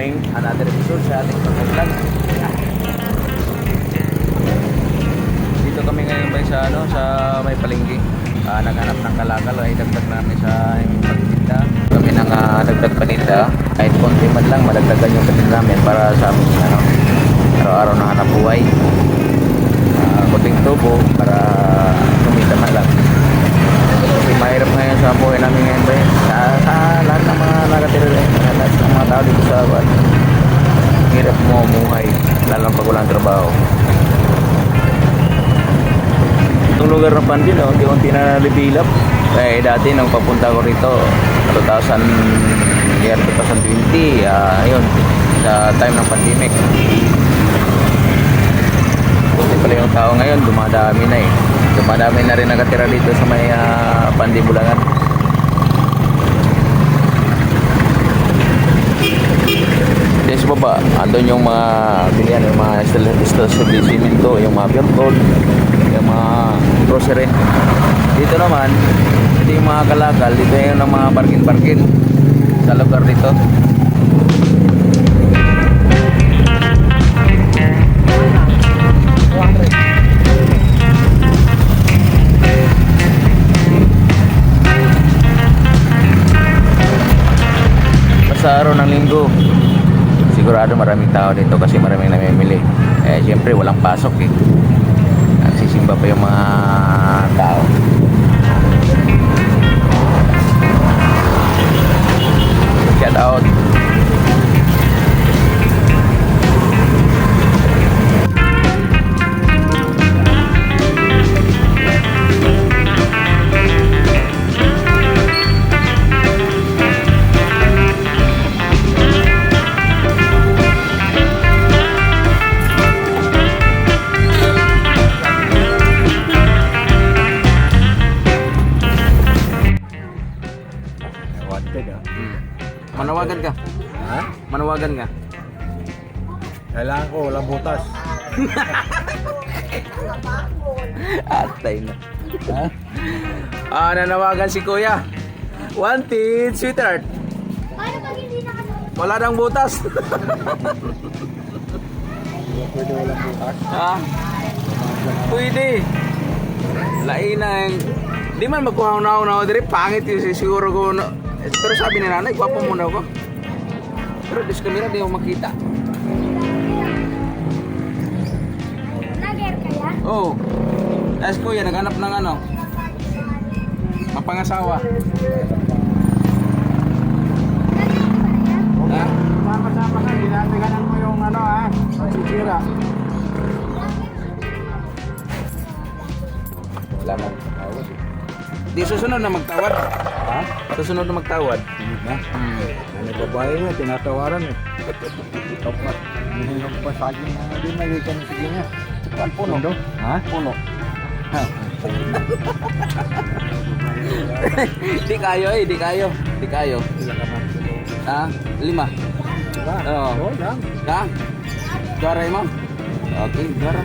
morning, another episode sa ating pag-vlog. Dito kami ngayon ba sa sa may palengke. Naghanap ng kalakal ay dagdag namin sa pagtinda. Kami nang dagdag paninda kahit konti man lang madagdagan yung paninda namin para sa aming araw-araw na hanap buhay. Kunting tubo para kumita man lang. Kasi mahirap ngayon sa buhay namin ngayon ba sa lahat ng mga nagatira lahat ng mga tao dito sa Awan. Hirap mo umuhay lalo pag walang trabaho. Itong lugar ng Pandil, unti-unti na nalibilap. Eh dati nang papunta ko rito 2020, ayun, sa time ng pandemic. Buti pala yung tao ngayon, dumadami na eh. Dumadami na rin nakatira dito sa may Pandibulangan. Diyan sa baba, andun yung mga bilihan, yung mga establishmento, yung mga beer yung mga grocery. Dito naman, ito yung mga kalakal, dito yung mga parkin-parkin sa lugar dito. Sa araw ng linggo, sigurado maraming tao dito kasi maraming namimili. Siyempre walang pasok eh. Nagsisimba pa yung mga tao. Shout out. Manawagan ka? Ha? Manawagan ka? Kailangan ko, walang butas. Atay na. Nanawagan si Kuya. Wanted, sweetheart. Wala nang butas. Pwede walang butas. Pwede. Lainang. Di man magkuhaw na ako diri. Pangit yun siguro ko. Pero sabi ni nanay, gwapo muna ako. Pero dis camera di ako makita. Nag-air kaya? Oo. As Kuya, naghanap ng mapangasawa. Ha? Sama-sama ka, ginatiganan mo yung sisira. Wala man. Di susunod na magtawad. Ha? Susunod na magtawad. Hindi na. Ano babae mo, tinatawaran eh. Tapos, hinihinag pa sa akin na hindi nalikan ng sige niya. Saan puno? Ha? Puno. Ha? Di kayo eh, di kayo. Di kayo. Sila ka man. 5. Diba? Oo. Oo, yan. Ha? Gara mo? Okay, gara.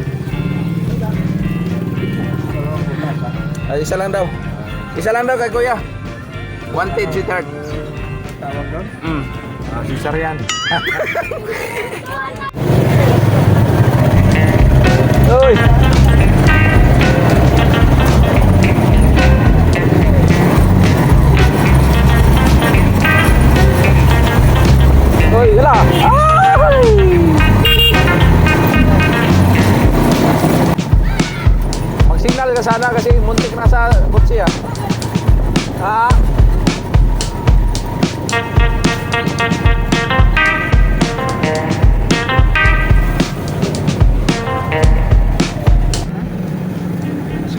Ay, isa lang daw. Isa lang daw kay Kuya. Wanted sweetheart. Tawag doon? Sisar yan. Uy! Uy, wala! Ay! Mag-signal ka sana kasi muntik na sa kutsi ah. Ha?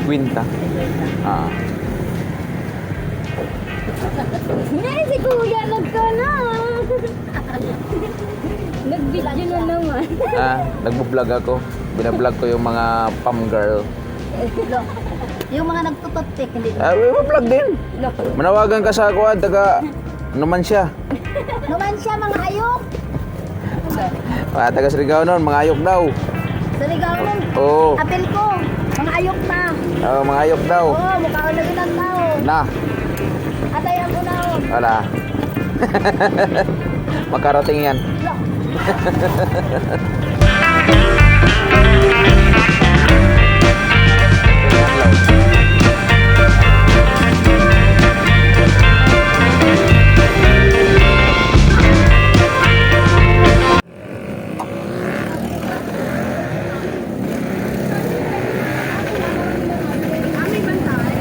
Quinta. Hindi, si Kuya nagkana. Nag-video na naman. Nagbo-vlog ako. Binablog ko yung mga pam girl. Yung mga nagtututik, hindi. Vlog din. Manawagan ka sa ako, taga naman siya. Naman siya, mga ayok. Taga Surigao noon, mga ayok daw. Surigao nun. Oo. Apel ko, mga ayok na. Mga ayok daw. Oo, mukha ko na rin ang tao. Na, Atayan ko na ako. wala. Makarating yan. Look,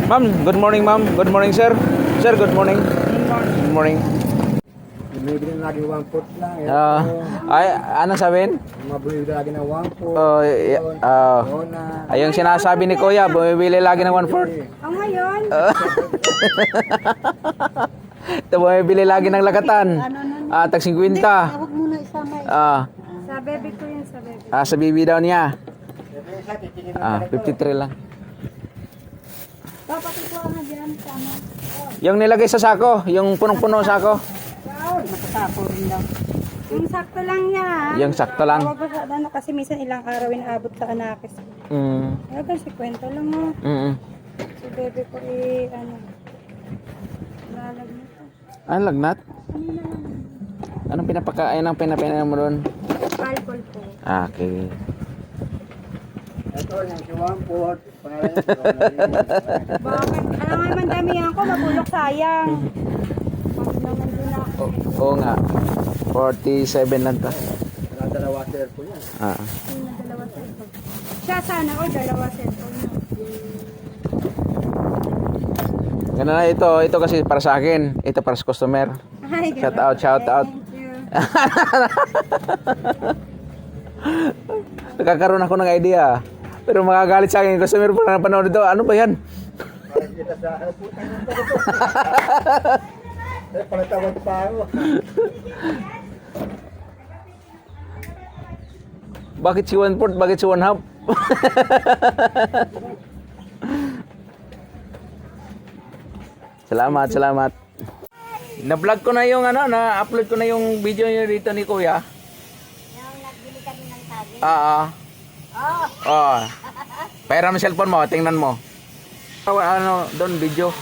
Ma'am, good morning ma'am. Good morning sir. Sir, good morning. Good morning. Bumibili na lagi 1 foot lang. Ay, ano sabihin? Mabili lagi ng 1 foot. Oh, ayong sinasabi ni Kuya, bumibili lagi ng 1/4. Ang ngayon, Ito, bumibili lagi ng lagatan. Tag 50. huwag muna isama. Sa bebe ko yun, sa bebe. Sa bibi daw niya. 53 lang. Papakikuha nga dyan, sama. Yung nilagay sa sako, yung punong-puno sako. Nakasako rin daw. Yung sakto lang niya. Yung sakto lang. Huwag ko sa ano, kasi minsan ilang araw inaabot sa anakis. Mm. Huwag si kwento lang mo. Mm. Si bebe ko lalag na to. Lagnat? Anong pinapakain ang pinapainan mo doon? Alcohol po. Okay. Ito yung si 1 foot. Bakit? Alam nga naman damihan ko, mabulok sayang. Bakit naman din ako? Oo nga. 47 lang to. Dalawa cellphone yan. Yung dalawa cellphone. Siya sana o dalawa cellphone na. Ganun na ito. Ito kasi para sa akin. Ito para sa customer. Ay, Shout out, shout out. Thank you. Nakakaroon ako ng idea. Pero magagalit sa akin yung customer pa na panood ito. Ano ba yan? Para kita sa puta ng ito. Palatawad pa ako. Bakit si 1/4? Bakit si 1/2? Salamat, salamat. Na-vlog ko na yung na-upload ko na yung video niyo dito ni Kuya. Yung nagbili kami ng tabi. Oh. Pairam ang cellphone mo, tingnan mo. Doon video.